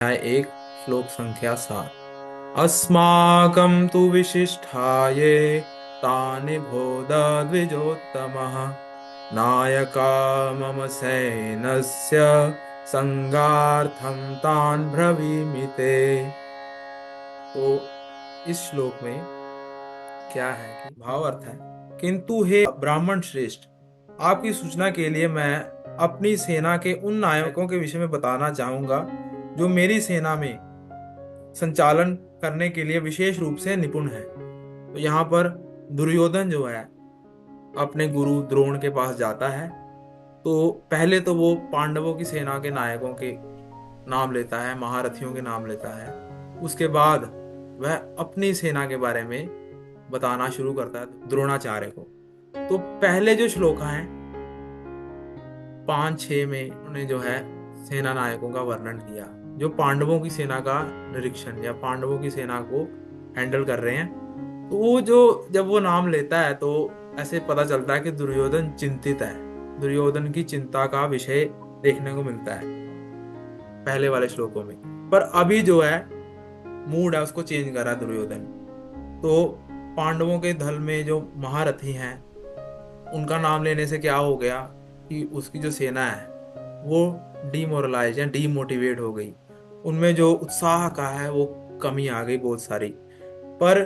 एक श्लोक संख्या 7। अस्माकं तु विशिष्टाये तानि बोध द्विजोत्तमः नायका मम सैन्यस्य संगार्थं तान् ब्रवीमि ते। तो इस श्लोक में क्या है कि भाव अर्थ है, किंतु हे ब्राह्मण श्रेष्ठ, आपकी सूचना के लिए मैं अपनी सेना के उन नायकों के विषय में बताना चाहूंगा जो मेरी सेना में संचालन करने के लिए विशेष रूप से निपुण है। तो यहाँ पर दुर्योधन जो है अपने गुरु द्रोण के पास जाता है। तो पहले तो वो पांडवों की सेना के नायकों के नाम लेता है, महारथियों के नाम लेता है। उसके बाद वह अपनी सेना के बारे में बताना शुरू करता है द्रोणाचार्य को। तो पहले जो श्लोक हैं 5-6 में उन्होंने जो है सेना नायकों का वर्णन किया, जो पांडवों की सेना का निरीक्षण या पांडवों की सेना को हैंडल कर रहे हैं। तो वो जो जब वो नाम लेता है तो ऐसे पता चलता है कि दुर्योधन चिंतित है। दुर्योधन की चिंता का विषय देखने को मिलता है पहले वाले श्लोकों में। पर अभी जो है मूड है उसको चेंज कर रहा है दुर्योधन। तो पांडवों के दल में जो महारथी हैं उनका नाम लेने से क्या हो गया कि उसकी जो सेना है वो डीमोरलाइज या डीमोटिवेट हो गई। उनमें जो उत्साह का है वो कमी आ गई बहुत सारी। पर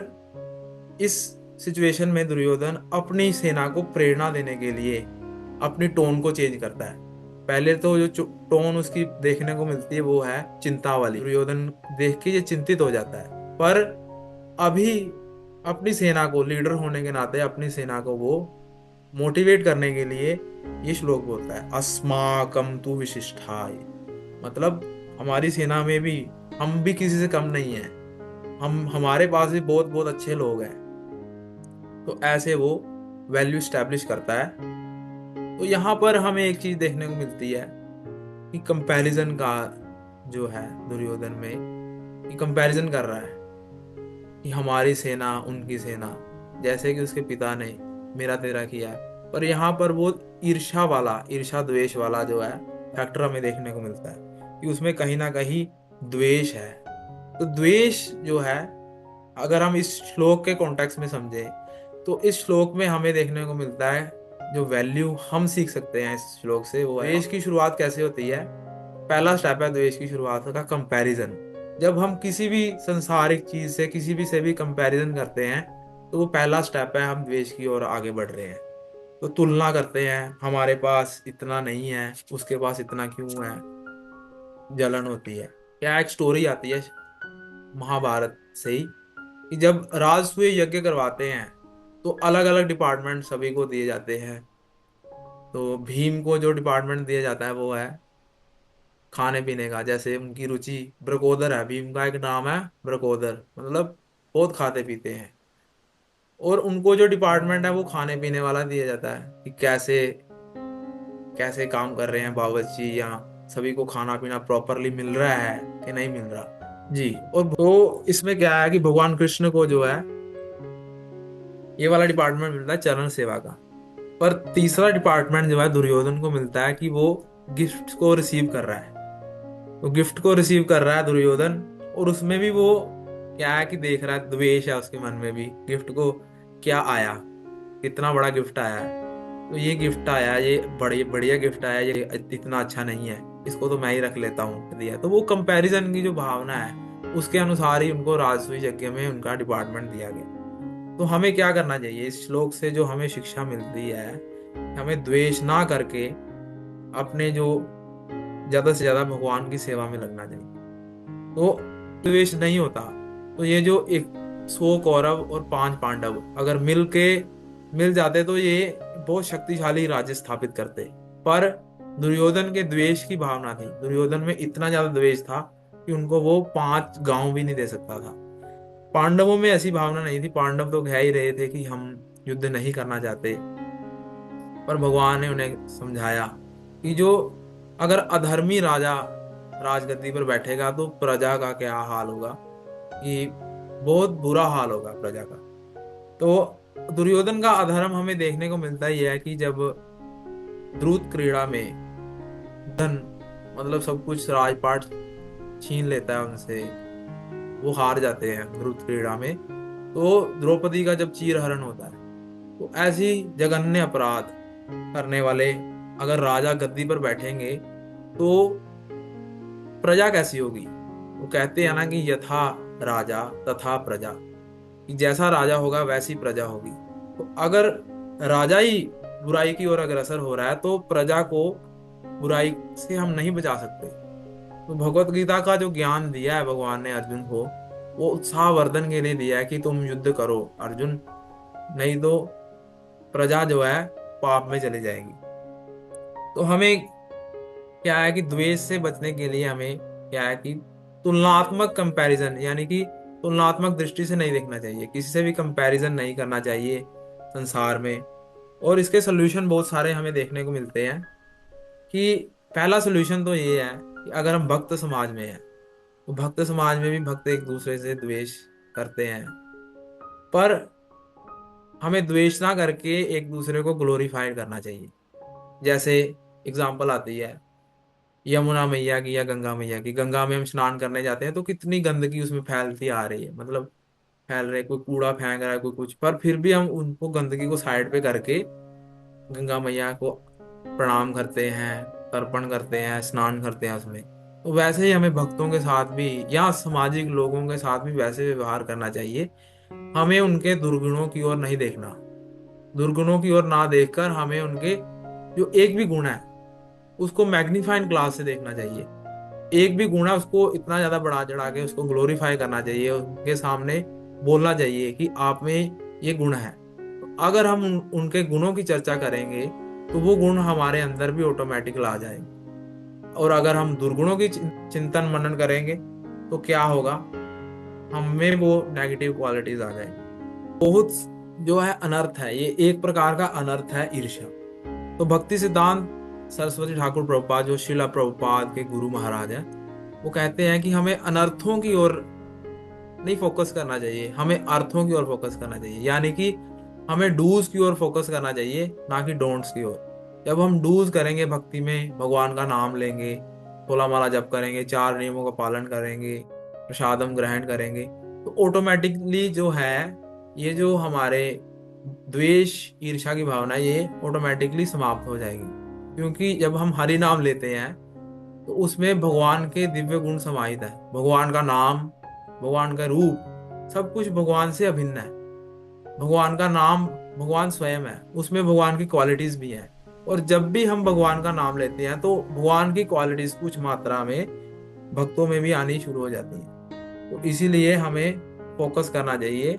इस सिचुएशन में दुर्योधन अपनी सेना को प्रेरणा देने के लिए अपनी टोन को चेंज करता है। पहले तो जो टोन उसकी देखने को मिलती है वो है चिंता वाली। दुर्योधन देख के ये चिंतित हो जाता है। पर अभी अपनी सेना को लीडर होने के नाते अपनी सेना को वो मोटिवेट करने के लिए ये श्लोक बोलता है, अस्माकम तु विशिष्टाय। मतलब हमारी सेना में भी हम भी किसी से कम नहीं है, हमारे पास भी बहुत बहुत अच्छे लोग हैं। तो ऐसे वो वैल्यू स्टैब्लिश करता है। तो यहाँ पर हमें एक चीज देखने को मिलती है कि कंपैरिजन का जो है दुर्योधन में, कि कंपैरिजन कर रहा है कि हमारी सेना उनकी सेना, जैसे कि उसके पिता ने मेरा तेरा किया है। पर यहाँ पर वो ईर्षा द्वेष वाला जो है फैक्टर हमें देखने को मिलता है कि उसमें कहीं ना कहीं द्वेष है। तो द्वेष जो है अगर हम इस श्लोक के कॉन्टेक्स्ट में समझे तो इस श्लोक में हमें देखने को मिलता है जो वैल्यू हम सीख सकते हैं इस श्लोक से, वो है द्वेष की शुरुआत कैसे होती है। पहला स्टेप है द्वेष की शुरुआत का कंपैरिजन। जब हम किसी भी संसारिक चीज से किसी भी से भी कंपैरिजन करते हैं तो वो पहला स्टेप है, हम द्वेष की ओर आगे बढ़ रहे हैं। तो तुलना करते हैं, हमारे पास इतना नहीं है उसके पास इतना क्यों है, जलन होती है। क्या एक स्टोरी आती है महाभारत से ही कि जब राजसूय यज्ञ करवाते हैं तो अलग अलग डिपार्टमेंट सभी को दिए जाते हैं। तो भीम को जो डिपार्टमेंट दिया जाता है वो है खाने पीने का। जैसे उनकी रुचि ब्रकोदर है, भीम का एक नाम है ब्रकोदर, मतलब बहुत खाते पीते हैं। और उनको जो डिपार्टमेंट है वो खाने पीने वाला दिया जाता है कि कैसे कैसे काम कर रहे हैं बावर्ची, या सभी को खाना पीना प्रॉपरली मिल रहा है कि नहीं मिल रहा जी। और तो इसमें क्या है कि भगवान कृष्ण को जो है ये वाला डिपार्टमेंट मिलता है चरण सेवा का। पर तीसरा डिपार्टमेंट जो है दुर्योधन को मिलता है कि वो गिफ्ट को रिसीव कर रहा है। तो गिफ्ट को रिसीव कर रहा है दुर्योधन, और उसमें भी वो क्या है कि देख रहा है, द्वेष है उसके मन में भी। गिफ्ट को क्या आया, कितना बड़ा गिफ्ट आया है, तो ये गिफ्ट आया, ये बढ़िया बढ़िया गिफ्ट आया, ये इतना अच्छा नहीं है, इसको तो मैं ही रख लेता हूँ दिया। तो वो कंपैरिजन की जो भावना है उसके अनुसार ही उनको राजसूय यज्ञ में उनका डिपार्टमेंट दिया गया। तो हमें क्या करना चाहिए इस श्लोक से जो हमें शिक्षा मिलती है, हमें द्वेष ना करके अपने जो ज्यादा से ज्यादा भगवान की सेवा में लगना चाहिए। तो द्वेष नहीं होता तो ये जो 100 कौरव और 5 पांडव अगर मिल जाते तो ये बहुत शक्तिशाली राज्य स्थापित करते। पर दुर्योधन के द्वेष की भावना थी, दुर्योधन में इतना ज्यादा द्वेष था कि उनको वो 5 गांव भी नहीं दे सकता था। पांडवों में ऐसी भावना नहीं थी, पांडव तो कह ही रहे थे कि हम युद्ध नहीं करना चाहते। पर भगवान ने उन्हें समझाया कि जो अगर अधर्मी राजा राजगद्दी पर बैठेगा तो प्रजा का क्या हाल होगा, कि बहुत बुरा हाल होगा प्रजा का। तो दुर्योधन का अधर्म हमें देखने को मिलता ही है कि जब द्रुत क्रीड़ा में धन मतलब सब कुछ राजपाट छीन लेता है उनसे, वो हार जाते हैं द्रुत क्रीड़ा में। तो द्रौपदी का जब चीरहरण होता है, तो ऐसी जघन्य अपराध करने वाले अगर राजा गद्दी पर बैठेंगे तो प्रजा कैसी होगी। वो कहते हैं ना कि यथा राजा तथा प्रजा, कि जैसा राजा होगा वैसी प्रजा होगी। तो अगर राजा ही बुराई की ओर अग्रसर हो रहा है तो प्रजा को बुराई से हम नहीं बचा सकते। तो भगवत गीता का जो ज्ञान दिया है भगवान ने अर्जुन को, वो उत्साहवर्धन के लिए दिया है कि तुम युद्ध करो अर्जुन, नहीं तो प्रजा जो है पाप में चली जाएगी। तो हमें क्या है कि द्वेष से बचने के लिए हमें क्या है कि तुलनात्मक कंपैरिजन, यानी कि तुलनात्मक दृष्टि से नहीं देखना चाहिए, किसी से भी कंपैरिजन नहीं करना चाहिए संसार में। और इसके सोल्यूशन बहुत सारे हमें देखने को मिलते हैं। कि पहला सोल्यूशन तो ये है कि अगर हम भक्त समाज में हैं, तो भक्त समाज में भी भक्त एक दूसरे से द्वेष करते हैं, पर हमें द्वेष ना करके एक दूसरे को ग्लोरीफाई करना चाहिए। जैसे एग्जाम्पल आती है यमुना मैया की या गंगा मैया की। गंगा में हम स्नान करने जाते हैं तो कितनी गंदगी उसमें फैलती आ रही है, मतलब फैल रहे, कोई कूड़ा फेंक रहा है, कोई कुछ, पर फिर भी हम उनको गंदगी को साइड पे करके गंगा मैया को प्रणाम करते हैं, तर्पण करते हैं, स्नान करते हैं उसमें। तो वैसे ही हमें भक्तों के साथ भी या सामाजिक लोगों के साथ भी वैसे व्यवहार करना चाहिए। हमें उनके दुर्गुणों की ओर नहीं देखना, दुर्गुणों की ओर ना देखकर हमें उनके जो एक भी गुण है उसको मैग्नीफाइंग ग्लास से देखना चाहिए। एक भी गुण है उसको इतना ज्यादा बढ़ा चढ़ा के उसको ग्लोरीफाई करना चाहिए, उनके सामने बोलना चाहिए कि आप में ये गुण है। तो अगर हम उनके गुणों की चर्चा करेंगे तो वो गुण हमारे अंदर भी ऑटोमेटिकली आ जाएंगे। और अगर हम दुर्गुणों की चिंतन मनन करेंगे तो क्या होगा, हमें वो नेगेटिव क्वालिटीज आ जाएंगी। बहुत जो है अनर्थ है, ये एक प्रकार का अनर्थ है ईर्ष्या। तो भक्ति सिद्धांत सरस्वती ठाकुर प्रभुपाद, जो शिला प्रभुपाद के गुरु महाराज हैं, वो कहते हैं कि हमें अनर्थों की ओर नहीं फोकस करना चाहिए, हमें अर्थों की ओर फोकस करना चाहिए। यानी कि हमें डूज की ओर फोकस करना चाहिए, ना कि डोंट्स की ओर। जब हम डूज करेंगे भक्ति में, भगवान का नाम लेंगे, तोला माला जप करेंगे, 4 नियमों का पालन करेंगे, प्रसादम ग्रहण करेंगे, तो ऑटोमेटिकली जो है ये जो हमारे द्वेष ईर्ष्या की भावना ये ऑटोमेटिकली समाप्त हो जाएगी। क्योंकि जब हम हरि नाम लेते हैं तो उसमें भगवान के दिव्य गुण समाहित है, भगवान का नाम, भगवान का रूप, सब कुछ भगवान से अभिन्न है। भगवान का नाम भगवान स्वयं है, उसमें भगवान की क्वालिटीज भी हैं। और जब भी हम भगवान का नाम लेते हैं तो भगवान की क्वालिटीज कुछ मात्रा में भक्तों में भी आनी शुरू हो जाती है। तो इसीलिए हमें फोकस करना चाहिए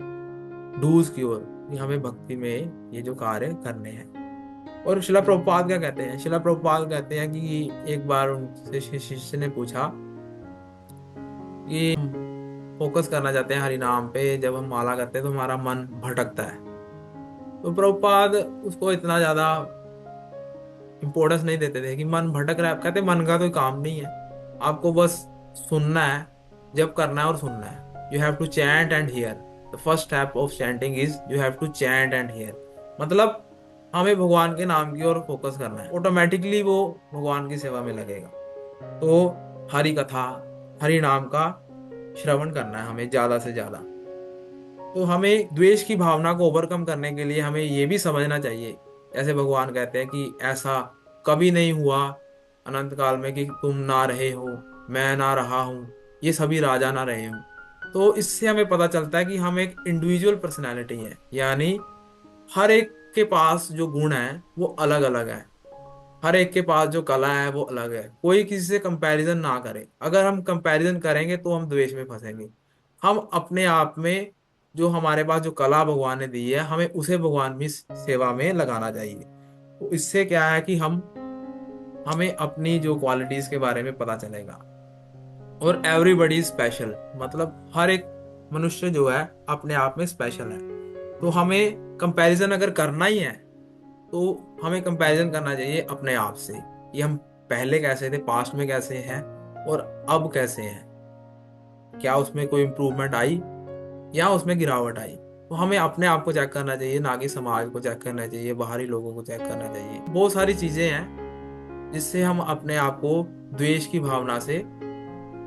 डूज की ओर, कि हमें भक्ति में ये जो कार्य करने हैं। और शिला प्रभुपाद क्या कहते हैं, शिला प्रभुपाद कहते हैं कि एक बार उनसे शिष्य ने पूछा कि फोकस करना चाहते हैं हरि नाम पे, जब हम माला करते हैं तो हमारा मन भटकता है। तो प्रभुपाद उसको इतना ज्यादा इम्पोर्टेंस नहीं देते थे कि मन भटक रहा है। कहते मन का कोई काम नहीं है, आपको बस सुनना है, जब करना है और सुनना है। You have to chant and hear, the first step of chanting is you have to chant and hear. मतलब हमें भगवान के नाम की ओर फोकस करना है, ऑटोमेटिकली वो भगवान की सेवा में लगेगा। तो हरि कथा, हरि नाम का श्रवण करना है हमें ज्यादा से ज्यादा। तो हमें द्वेष की भावना को ओवरकम करने के लिए हमें ये भी समझना चाहिए, जैसे भगवान कहते हैं कि ऐसा कभी नहीं हुआ अनंत काल में कि तुम ना रहे हो, मैं ना रहा हूँ, ये सभी राजा ना रहे हूँ। तो इससे हमें पता चलता है कि हम एक इंडिविजुअल पर्सनैलिटी है, यानी हर एक के पास जो गुण है वो अलग अलग है, हर एक के पास जो कला है वो अलग है। कोई किसी से कंपैरिजन ना करे, अगर हम कंपैरिजन करेंगे तो हम द्वेष में फंसेंगे। हम अपने आप में जो हमारे पास जो कला भगवान ने दी है, हमें उसे भगवान की सेवा में लगाना चाहिए। तो इससे क्या है कि हमें अपनी जो क्वालिटीज के बारे में पता चलेगा। और एवरीबडी स्पेशल, मतलब हर एक मनुष्य जो है अपने आप में स्पेशल है। तो हमें कंपैरिजन अगर करना ही है तो हमें कंपैरिजन करना चाहिए अपने आप से, कि हम पहले कैसे थे, पास्ट में कैसे हैं और अब कैसे हैं, क्या उसमें कोई इम्प्रूवमेंट आई या उसमें गिरावट आई। तो हमें अपने आप को चेक करना चाहिए, ना कि समाज को चेक करना चाहिए, बाहरी लोगों को चेक करना चाहिए। बहुत सारी चीजें हैं जिससे हम अपने आप को द्वेष की भावना से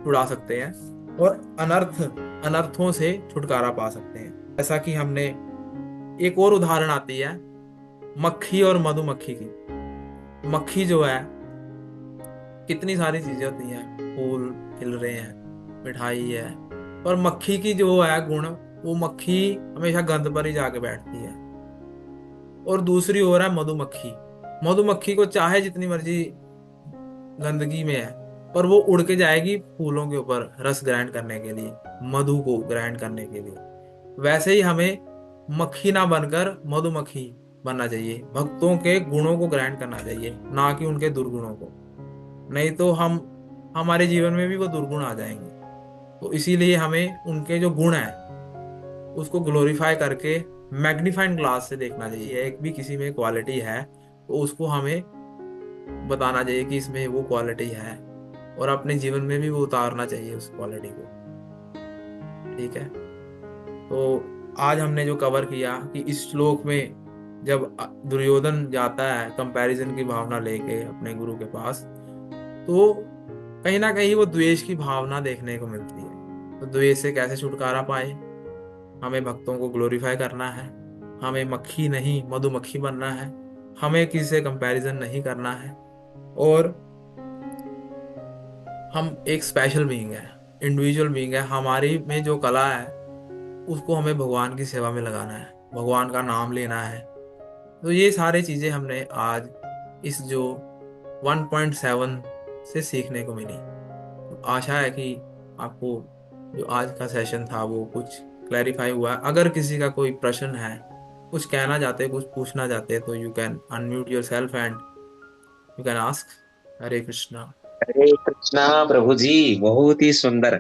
छुड़ा सकते हैं और अनर्थों से छुटकारा पा सकते हैं। ऐसा कि हमने एक और उदाहरण आती है मक्खी और मधुमक्खी की। मक्खी जो है, कितनी सारी चीजें होती हैं, फूल खिल रहे हैं, मिठाई है, पर मक्खी की जो है गुण, वो मक्खी हमेशा गंद पर ही जाके बैठती है। और दूसरी ओर है मधुमक्खी। मधुमक्खी को चाहे जितनी मर्जी गंदगी में है, पर वो उड़ के जाएगी फूलों के ऊपर रस ग्राइंड करने के लिए, मधु को ग्राइंड करने के लिए। वैसे ही हमें मक्खी ना बनकर मधुमक्खी बनना चाहिए, भक्तों के गुणों को ग्राइंड करना चाहिए, ना कि उनके दुर्गुणों को। नहीं तो हमारे जीवन में भी वो दुर्गुण आ जाएंगे। तो इसीलिए हमें उनके जो गुण है उसको ग्लोरीफाई करके मैग्नीफाइंग ग्लास से देखना चाहिए। एक भी किसी में क्वालिटी है तो उसको हमें बताना चाहिए कि इसमें वो क्वालिटी है, और अपने जीवन में भी वो उतारना चाहिए उस क्वालिटी को। ठीक है। तो आज हमने जो कवर किया कि इस श्लोक में जब दुर्योधन जाता है कंपैरिजन की भावना लेके अपने गुरु के पास, तो कहीं ना कहीं वो द्वेष की भावना देखने को मिलती है। तो द्वेष से कैसे छुटकारा पाए? हमें भक्तों को ग्लोरीफाई करना है, हमें मक्खी नहीं मधुमक्खी बनना है, हमें किसी से कंपैरिजन नहीं करना है, और हम एक स्पेशल बीइंग है, इंडिविजुअल बीइंग है। हमारी में जो कला है उसको हमें भगवान की सेवा में लगाना है, भगवान का नाम लेना है। तो ये सारी चीजें हमने आज इस जो 1.7 से सीखने को मिली। तो आशा है कि आपको जो आज का सेशन था वो कुछ क्लैरिफाई हुआ है। अगर किसी का कोई प्रश्न है, कुछ कहना चाहते, कुछ पूछना चाहते, तो you can unmute yourself and you can ask. Hare Krishna. Hare Krishna Prabhu ji. बहुत ही सुंदर।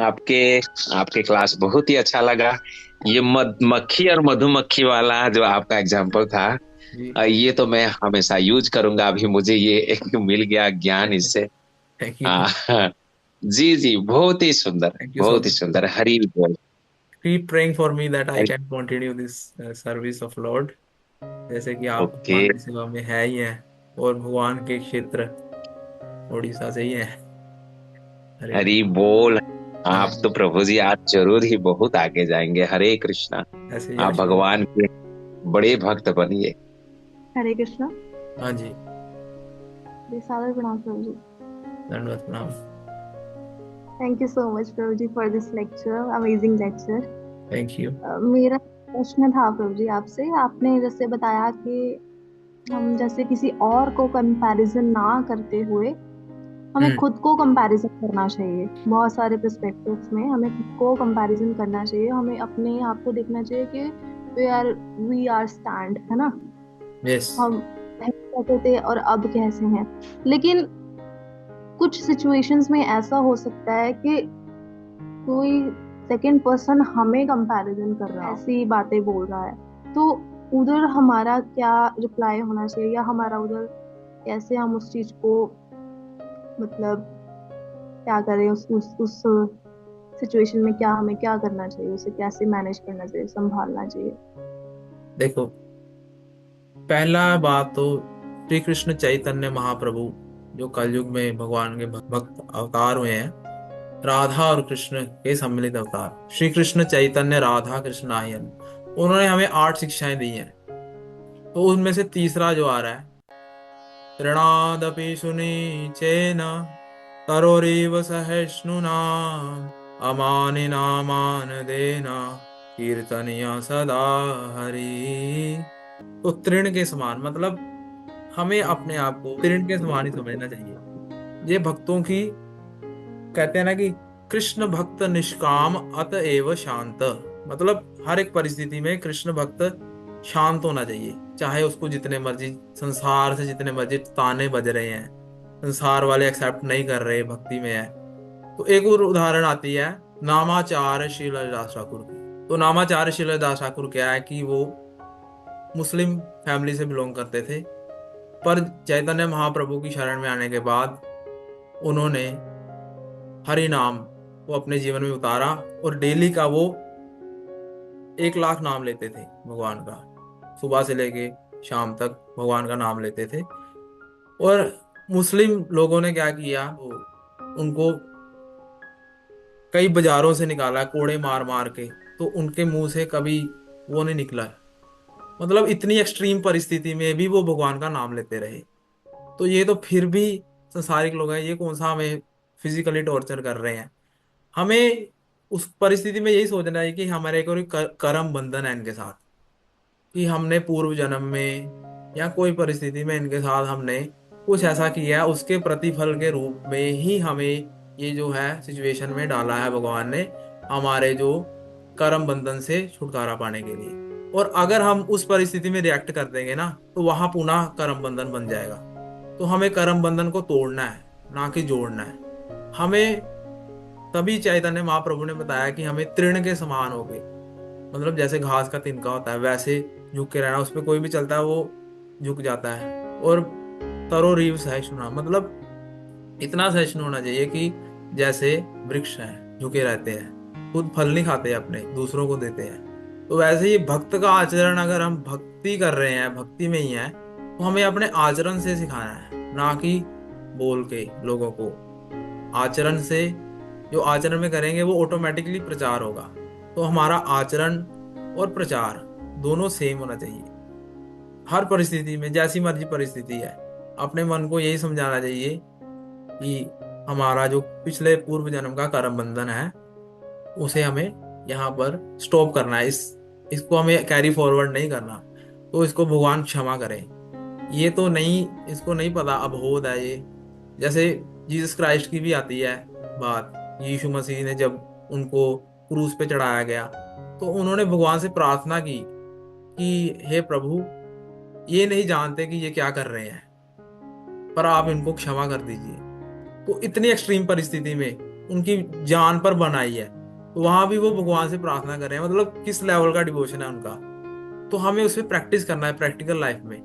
आपके आपके क्लास बहुत ही अच्छा लगा। ये मक्खी और मधुमक्खी वाला जो आपका एग्जाम्पल था, जी। ये तो मैं हमेशा यूज करूंगा। अभी मुझे ये एक मिल गया ज्ञान इससे। Thank you. हाँ। जी जी, बहुत ही सुंदर। थैंक यू सो बहुत ही मच। सुंदर। हरी बोल। Keep praying for me that I Hari. Can continue this service of Lord. जैसे कि आप ओके। भगवान की सेवा में है ही हैं, और भगवान के क्षेत्र उड़ीसा से ही है। हरे हरी बोल। आप तो कृष्ण। प्रभु जी आज जरूर ही बहुत आगे जाएंगे। हरे कृष्णा। ऐसे ही आप आशीर्वाद। भगवान के बड़े भक्त बनिए। हरे कृष्णा। हाँ जी। जी सादर प्रणाम प्रभु जी। दंडवत प्रणाम। थैंक यू सो मच प्रभु जी for this lecture, amazing lecture. Thank you. मेरा प्रश्न था प्रभु जी आपसे, आपने जैसे बताया कि हम जैसे किसी और को कंपैरिजन ना करते हुए हमें हम्म। खुद को कंपैरिजन करना चाहिए। बहुत सारे पर्सपेक्टिव्स में हमें खुद को कंपैरिजन करना चाहिए, हमें अपने आप को देखना चाहिए कि वी आर स्टैंड, है ना। यस। हम पहले कैसे थे और अब कैसे हैं। लेकिन कुछ सिचुएशंस में ऐसा हो सकता है कि कोई सेकंड पर्सन हमें कंपैरिजन कर रहा है, ऐसी बातें बोल रहा है, तो उधर हमारा क्या रिप्लाई होना चाहिए, या हमारा उधर कैसे हम उस चीज को मतलब क्या करें, उस सिचुएशन में क्या हमें क्या करना चाहिए, उसे कैसे मैनेज करना चाहिए, संभालना चाहिए। देखो, पहला बात तो श्री कृष्ण चैतन्य महाप्रभु जो कलयुग में भगवान के भक्त अवतार हुए हैं, राधा और कृष्ण के सम्मिलित अवतार, श्री कृष्ण चैतन्य राधा कृष्ण आयन, उन्होंने हमें 8 शिक्षाएं दी हैं। तो उनमें से तीसरा जो आ रहा है, ऋणादपि सुनीचेन तरोरीव सहिष्णुना अमानिना मान देना कीर्तनिया सदा हरि। तो तृण के समान, मतलब हमें अपने आप को तृण के समान ही समझना चाहिए। ये भक्तों की, कहते हैं ना कि कृष्ण भक्त निष्काम अतएव शांत, मतलब हर एक परिस्थिति में कृष्ण भक्त शांत होना चाहिए। चाहे उसको जितने मर्जी संसार से जितने मर्जी ताने बज रहे हैं, संसार वाले एक्सेप्ट नहीं कर रहे, भक्ति में है। तो एक और उदाहरण आती है नामाचार्य शीलदास ठाकुर की। तो नामाचार्य शीलदास ठाकुर क्या है कि वो मुस्लिम फैमिली से बिलोंग करते थे, पर चैतन्य महाप्रभु की शरण में आने के बाद उन्होंने हरि नाम को अपने जीवन में उतारा, और डेली का वो 1 लाख नाम लेते थे भगवान का। सुबह से लेके शाम तक भगवान का नाम लेते थे। और मुस्लिम लोगों ने क्या किया, तो उनको कई बाजारों से निकाला है कोड़े मार मार के, तो उनके मुंह से कभी वो नहीं निकला है। मतलब इतनी एक्सट्रीम परिस्थिति में भी वो भगवान का नाम लेते रहे। तो ये तो फिर भी संसारिक लोग हैं, ये कौन सा हमें फिजिकली टॉर्चर कर रहे हैं। हमें उस परिस्थिति में यही सोचना है कि हमारे कोई कर्म बंधन है इनके साथ, कि हमने पूर्व जन्म में या कोई परिस्थिति में इनके साथ हमने कुछ ऐसा किया है, उसके प्रतिफल के रूप में ही हमें ये जो है सिचुएशन में डाला है भगवान ने, हमारे जो कर्म बंधन से छुटकारा पाने के लिए। और अगर हम उस परिस्थिति में रिएक्ट कर देंगे ना, तो वहां पुनः कर्म बंधन बन जाएगा। तो हमें कर्म बंधन को तोड़ना है, ना कि जोड़ना है। हमें तभी चैतन्य महाप्रभु ने बताया कि हमें तृण के समान हो गए, मतलब जैसे घास का तिनका होता है वैसे झुक के रहना, उस पर कोई भी चलता है वो झुक जाता है। और तरो रीव सहिष्णुना, मतलब इतना सहिष्णु होना चाहिए कि जैसे वृक्ष है झुके रहते हैं, खुद फल नहीं खाते अपने, दूसरों को देते हैं। तो वैसे ही भक्त का आचरण, अगर हम भक्ति कर रहे हैं, भक्ति में ही है, तो हमें अपने आचरण से सिखाना है, ना कि बोल के लोगों को। आचरण से, जो आचरण में करेंगे वो ऑटोमेटिकली प्रचार होगा। तो हमारा आचरण और प्रचार दोनों सेम होना चाहिए हर परिस्थिति में, जैसी मर्जी परिस्थिति है। अपने मन को यही समझाना चाहिए कि हमारा जो पिछले पूर्व जन्म का कर्म बंधन है, उसे हमें यहाँ पर स्टॉप करना है, इसको हमें कैरी फॉरवर्ड नहीं करना। तो इसको भगवान क्षमा करें। ये तो नहीं, इसको नहीं पता, अबोध है ये। जैसे जीसस क्राइस्ट की भी आती है बात, यीशु मसीह ने जब उनको क्रूस पे चढ़ाया गया, तो उन्होंने भगवान से प्रार्थना की कि हे प्रभु, ये नहीं जानते कि ये क्या कर रहे हैं, पर आप इनको क्षमा कर दीजिए। तो इतनी एक्सट्रीम परिस्थिति में उनकी जान पर बन आई है, तो वहां भी वो भगवान से प्रार्थना कर रहे हैं। मतलब किस लेवल का डिवोशन है उनका। तो हमें उस पर प्रैक्टिस करना है प्रैक्टिकल लाइफ में।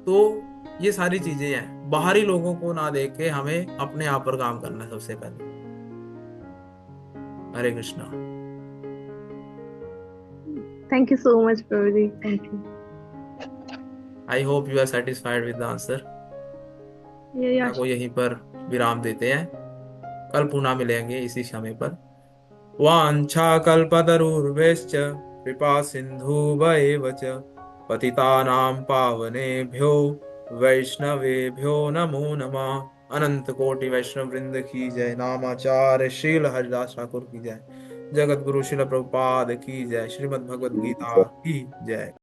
तो ये सारी चीजें हैं, बाहरी लोगों को ना देख के हमें अपने आप पर काम करना है सबसे पहले। Hare Krishna. Thank you so much, Prabhuji. Thank you. I hope you are satisfied with the answer. Yeah, को यहीं पर विराम देते हैं, कल पुनः मिलेंगे इसी समय पर। वाञ्छा कल्पतरुर्भ्यश्च कृपा सिन्धुभैव च पतितानां पावनेभ्यो वैष्णवेभ्यो नमो नमः। अनंत कोटि वैष्णव वृंद की जय। नामाचार्य श्रील हरिदास ठाकुर की जय। जगत गुरु श्रील प्रभुपाद की जय। श्रीमद् भगवद गीता की जय।